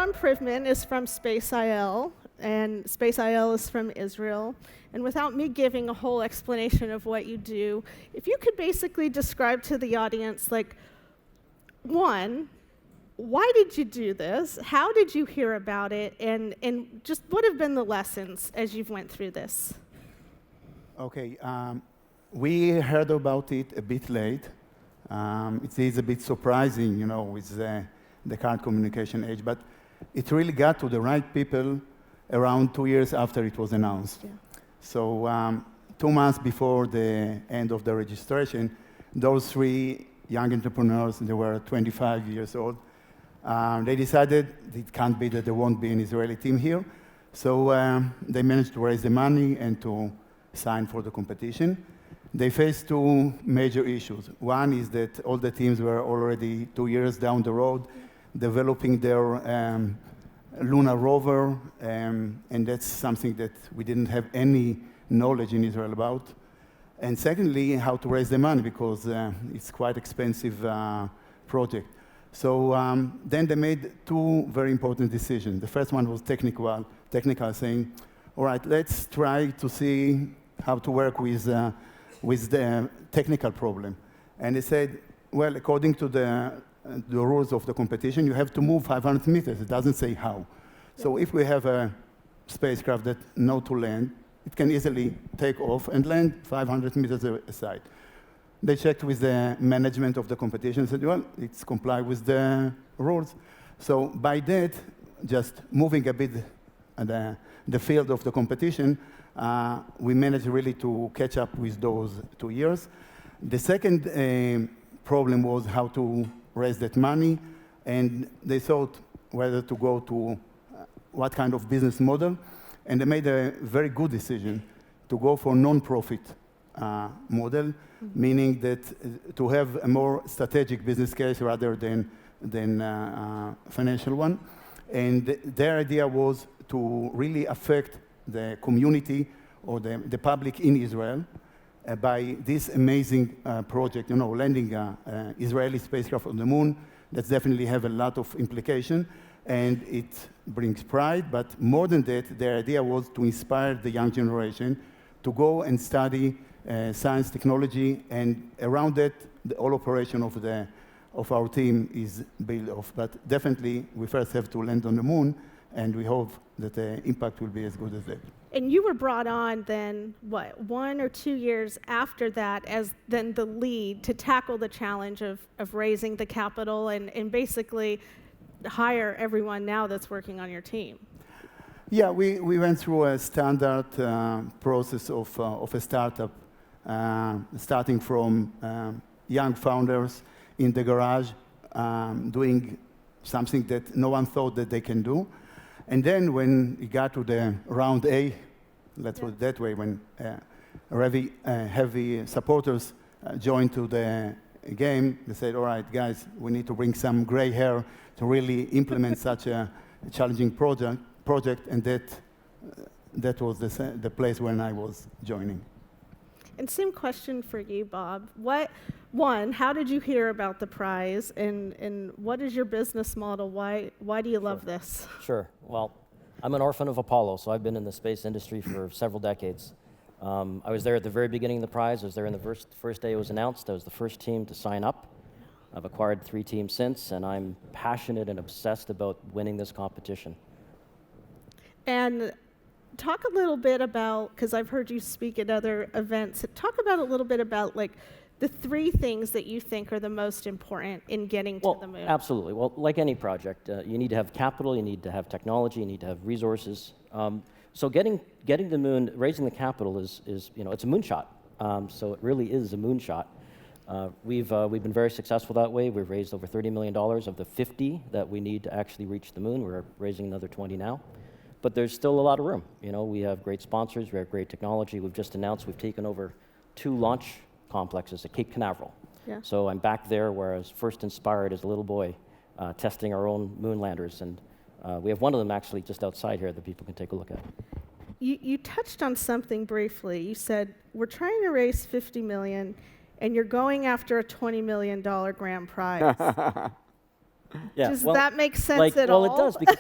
Ron Privman is from Space IL, and Space IL is from Israel. And without me giving a whole explanation of what you do, if you could basically describe to the audience, like, one, why did you do this? How did you hear about it? And just what have been the lessons as you've went through this? Okay, we heard about it a bit late. It is a bit surprising, with the current communication age, but it really got to the right people around 2 years after it was announced. Yeah. So 2 months before the end of the registration, those 3 young entrepreneurs, they were 25 years old, they decided it can't be that there won't be an Israeli team here. So they managed to raise the money and to sign for the competition. They faced 2 major issues. One is that all the teams were already 2 years down the road, developing their lunar rover, and that's something that we didn't have any knowledge in Israel about. And secondly, how to raise the money, because it's quite expensive project. So then they made 2 very important decisions. The first one was technical, saying, all right, let's try to see how to work with the technical problem. And they said, well, according to the rules of the competition, you have to move 500 meters. It doesn't say how. So if we have a spacecraft that knows to land, it can easily take off and land 500 meters aside. They checked with the management of the competition and said, well, it's comply with the rules. So by that, just moving a bit the field of the competition, we managed really to catch up with those 2 years. The second problem was how to raise that money, and they thought whether to go to what kind of business model, and they made a very good decision to go for non-profit model, meaning that to have a more strategic business case rather than financial one. And their idea was to really affect the community or the public in Israel by this amazing project, landing Israeli spacecraft on the moon. That definitely have a lot of implication, and it brings pride. But more than that, their idea was to inspire the young generation to go and study science, technology, and around that, the whole operation of our team is built off. But definitely, we first have to land on the moon, and we hope that the impact will be as good as that. And you were brought on then, 1 or 2 years after that as then the lead to tackle the challenge of raising the capital and basically hire everyone now that's working on your team. Yeah, we went through a standard process of a startup, starting from young founders in the garage, doing something that no one thought that they can do. And then when it got to the round A, let's put it that way, when heavy supporters joined to the game, they said, all right, guys, we need to bring some gray hair to really implement such a challenging project, and that was the place when I was joining. And same question for you, Bob. How did you hear about the prize, and what is your business model? Why do you love this? Sure. Well, I'm an orphan of Apollo, so I've been in the space industry for several decades. I was there at the very beginning of the prize. I was there in the first day it was announced. I was the first team to sign up. I've acquired 3 teams since, and I'm passionate and obsessed about winning this competition. And talk a little bit about, because I've heard you speak at other events, talk about a little bit about like the 3 things that you think are the most important in getting to the moon. Absolutely. Well, like any project, you need to have capital, you need to have technology, you need to have resources. So getting the moon, raising the capital is it's a moonshot. So it really is a moonshot. We've been very successful that way. We've raised over $30 million of the 50 that we need to actually reach the moon. We're raising another 20 now. But there's still a lot of room. We have great sponsors, we have great technology. We've just announced we've taken over 2 launch complexes at Cape Canaveral. Yeah. So I'm back there where I was first inspired as a little boy, testing our own moon landers. And we have one of them actually just outside here that people can take a look at. You touched on something briefly. You said, we're trying to raise $50 million, and you're going after a $20 million grand prize. Yeah, Does well, that make sense like, at well, all? it does, because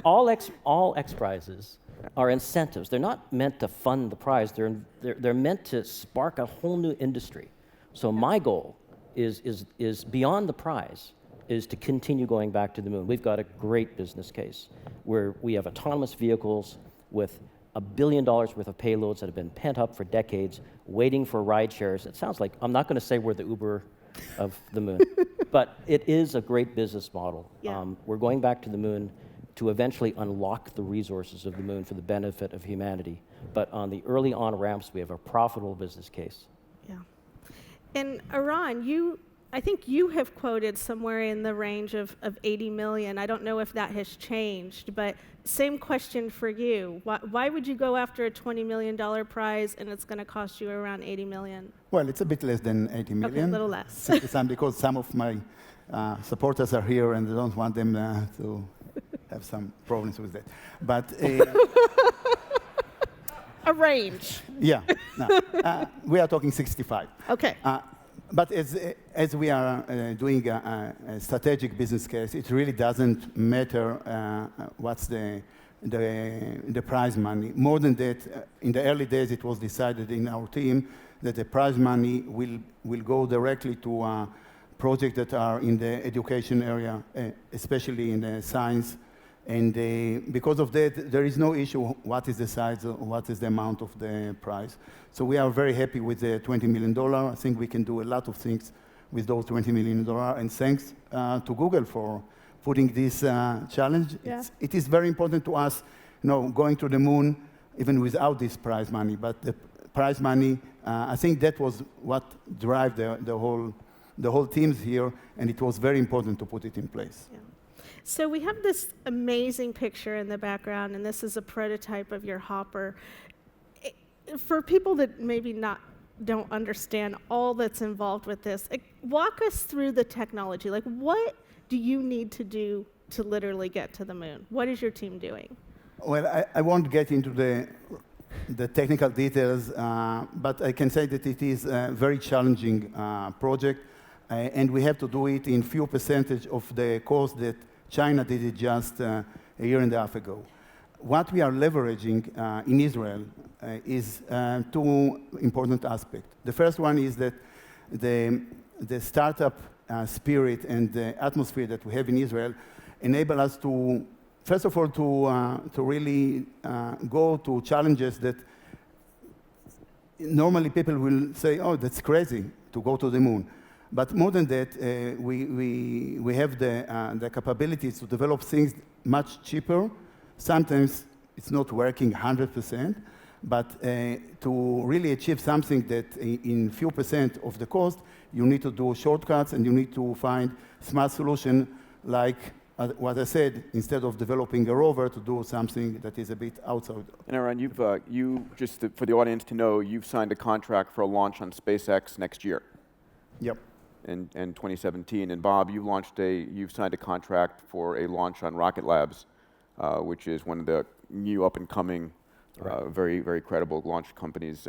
all X prizes are incentives. They're not meant to fund the prize. They're meant to spark a whole new industry. So my goal is beyond the prize, is to continue going back to the moon. We've got a great business case where we have autonomous vehicles with $1 billion worth of payloads that have been pent up for decades, waiting for ride shares. It sounds like, I'm not going to say we're the Uber of the moon, but it is a great business model. Yeah. We're going back to the moon to eventually unlock the resources of the moon for the benefit of humanity. But on the early on-ramps, we have a profitable business case. Yeah. And Iran, I think you have quoted somewhere in the range of 80 million. I don't know if that has changed, but same question for you. Why would you go after a $20 million prize and it's going to cost you around 80 million? Well, it's a bit less than 80 million. Okay, a little less. Simply because some of my supporters are here and I don't want them to have some problems with that. But A range. yeah, no, we are talking 65. Okay. But as we are doing a strategic business case, it really doesn't matter what's the prize money. More than that, in the early days, it was decided in our team that the prize money will go directly to projects that are in the education area, especially in the science. And because of that, there is no issue what is the size or what is the amount of the prize. So we are very happy with the $20 million. I think we can do a lot of things with those $20 million. And thanks to Google for putting this challenge. Yeah. It is very important to us, going to the moon, even without this prize money. But the prize money, I think that was what drive the whole teams here, and it was very important to put it in place. Yeah. So we have this amazing picture in the background, and this is a prototype of your hopper. For people that maybe don't understand all that's involved with this, walk us through the technology. Like, what do you need to do to literally get to the moon? What is your team doing? Well, I won't get into the technical details, but I can say that it is a very challenging project, and we have to do it in few percentage of the cost that China did it just a year and a half ago. What we are leveraging in Israel is two important aspects. The first one is that the startup spirit and the atmosphere that we have in Israel enable us to, first of all, to really go to challenges that normally people will say, oh, that's crazy to go to the moon. But more than that, we have the capabilities to develop things much cheaper. Sometimes it's not working 100%, but to really achieve something that in few percent of the cost, you need to do shortcuts and you need to find smart solution like what I said, instead of developing a rover, to do something that is a bit outside. And Aaron, you just for the audience to know, you've signed a contract for a launch on SpaceX next year. Yep. In 2017, and Bob, you've signed a contract for a launch on Rocket Labs, which is one of the new up-and-coming, very, very credible launch companies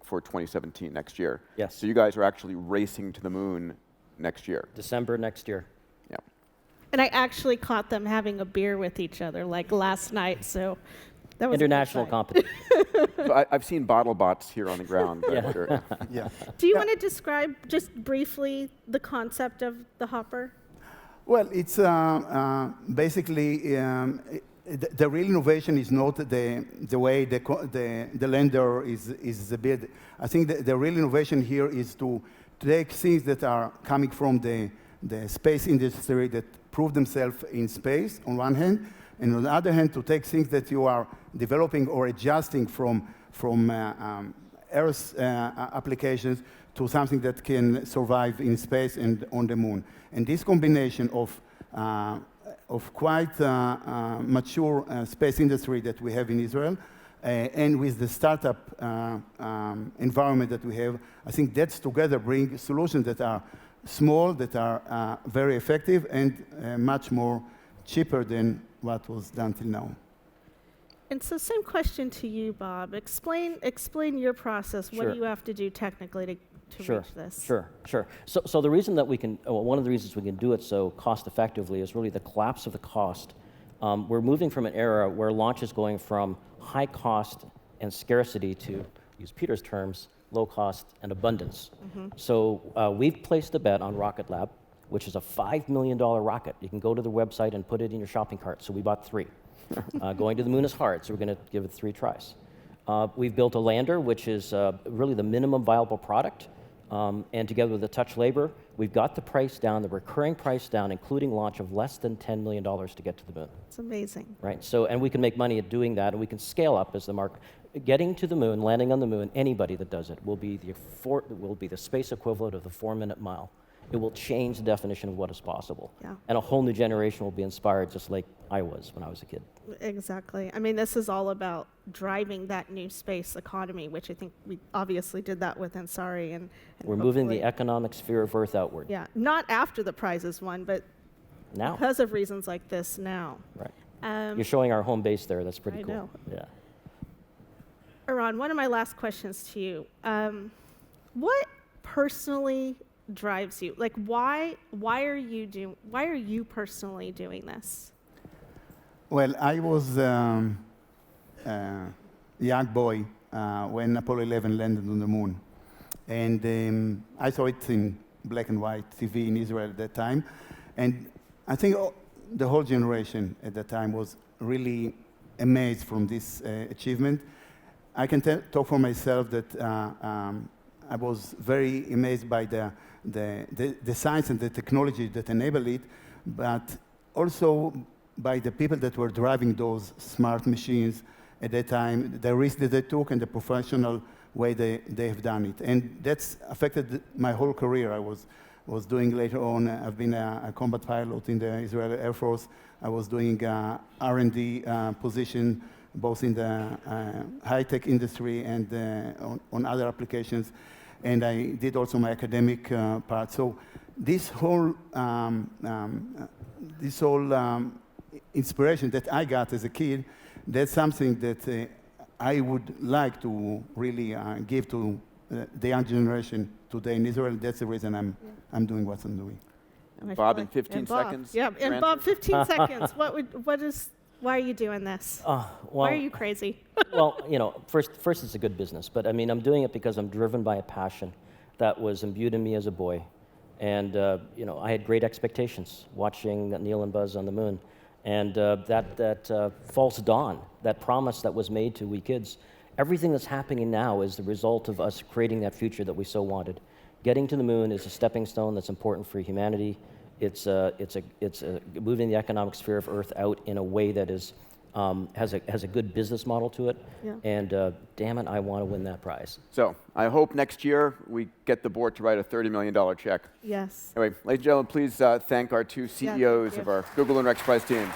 for 2017 next year. Yes. So you guys are actually racing to the moon next year. December next year. Yeah. And I actually caught them having a beer with each other, like last night, so that was International competition. So I've seen bottle bots here on the ground. Yeah. Yeah. Do you want to describe just briefly the concept of the hopper? Well, it's basically the real innovation is not the way the lander is built. I think the real innovation here is to take things that are coming from the space industry that prove themselves in space on one hand, and on the other hand, to take things that you are developing or adjusting from Earth applications to something that can survive in space and on the moon. And this combination of quite mature space industry that we have in Israel, and with the startup environment that we have, I think that's together bring solutions that are small, that are very effective, and much more cheaper than what was done till now. And so same question to you, Bob. Explain your process. What Sure. do you have to do technically to reach this? Sure. So the reason that we can, one of the reasons we can do it so cost effectively is really the collapse of the cost. We're moving from an era where launch is going from high cost and scarcity to, use Peter's terms, low cost and abundance. So we've placed a bet on Rocket Lab, which is a $5 million rocket. You can go to the website and put it in your shopping cart. So we bought 3. Going to the moon is hard, so we're going to give it 3 tries. We've built a lander, which is really the minimum viable product. And together with the touch labor, we've got the price down, the recurring price down, including launch of less than $10 million to get to the moon. It's amazing. Right. So, and we can make money at doing that, and we can scale up as the market. Getting to the moon, landing on the moon, anybody that does it will be the space equivalent of the 4-minute mile. It will change the definition of what is possible. Yeah. And a whole new generation will be inspired just like I was when I was a kid. Exactly. I mean, this is all about driving that new space economy, which I think we obviously did that with Ansari. And we're moving the economic sphere of Earth outward. Yeah, not after the prize is won, but now. Because of reasons like this now. Right. You're showing our home base there. That's pretty I cool. know. Yeah. Eran, one of my last questions to you. What personally drives you? Like, why are you personally doing this? Well, I was a young boy when Apollo 11 landed on the moon. And I saw it in black and white TV in Israel at that time. And I think the whole generation at that time was really amazed from this achievement. I can talk for myself that I was very amazed by the science and the technology that enabled it, but also by the people that were driving those smart machines at that time, the risk that they took and the professional way they have done it. And that's affected my whole career. I was doing later on, I've been a combat pilot in the Israeli Air Force. I was doing R&D position, both in the high-tech industry and on other applications. And I did also my academic part. So this whole inspiration that I got as a kid, that's something that I would like to really give to the young generation today in Israel. That's the reason I'm doing what I'm doing. Bob, in 15 seconds. Yeah, and Bob, 15 seconds. Why are you doing this? Why are you crazy? Well, first it's a good business, but I mean, I'm doing it because I'm driven by a passion that was imbued in me as a boy. And, I had great expectations watching Neil and Buzz on the moon. And that false dawn, that promise that was made to we kids, everything that's happening now is the result of us creating that future that we so wanted. Getting to the moon is a stepping stone that's important for humanity. It's moving the economic sphere of Earth out in a way that is has a good business model to it. Yeah. And damn it, I want to win that prize. So I hope next year we get the board to write a $30 million check. Yes. Anyway, ladies and gentlemen, please thank our 2 CEOs of our Google and Rex Prize teams.